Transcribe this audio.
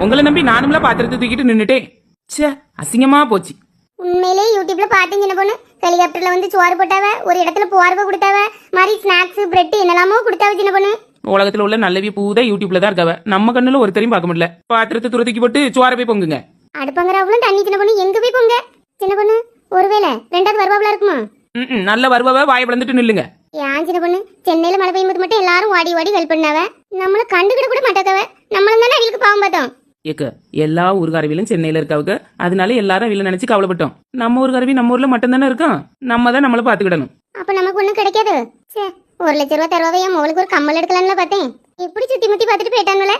உங்களை நம்பி நானும்ல பாத்திரத்தை தூக்கிட்டு நின்னுட்டேன். ச்சே, அசிங்கமா போச்சு. உண்மையிலே யூடியூப்ல பாத்தீங்க சின்ன பொண்ணு. ஹெலிகாப்டர்ல வந்து சோறு போட்டாவ, ஒரு இடத்துல போர்வை கொடுத்தாவ, மாதிரி ஸ்நாக்ஸ் பிரெட் என்னெல்லாமோ கொடுத்தாவ சின்ன பொண்ணு. உலகத்துல உள்ள நல்லவி பூதா யூடியூப்ல தான் இருக்காவ. நம்ம கண்ணுல ஒருத்தரையும் பார்க்க முடியல. பாத்திரத்தை துரத்துக்கி போட்டு சோற போய் பொங்குங்க. அடுப்பங்கிற அவ்வளவு தண்ணி சின்ன பொண்ணு, எங்க போய் பொங்க சின்ன பொண்ணு? ஒருவேளை ரெண்டாவது வருவாப்ல இருக்குமா? நல்ல வருவாவ வாயை பிளந்துட்டு நில்லுங்க. ஏன் சின்ன பொண்ணு, சென்னையில மழை பெய்யும்போது மட்டும் எல்லாரும் வாடி வாடி ஹெல்ப் பண்ணாவ, நம்மள கண்டுக்கிட கூட மாட்டாதவ. நம்மளும் தானே அவங்களுக்கு பாவம் பார்த்தோம். ஏக்க, எல்லா ஊர்காரவிலும் சென்னையில இருக்காவுக்கு, அதனால எல்லாரும் அவளை நினைச்சு கவலைப்பட்டோம். நம்ம ஊர்காரவி நம்ம ஊர்ல மட்டும் தானே இருக்கோம். நம்ம தான் நம்மள பாத்துக்கிடணும். அப்ப நமக்கு ஒண்ணும் கிடைக்காது. சே, 1 லட்சம் ரூபாய் தருவாவே என் மோளுக்கு ஒரு கம்மல் எடுக்கலாம்ல பார்த்தேன். எப்படி சுத்தி முத்தி பார்த்துட்டு போயிட்டானுல.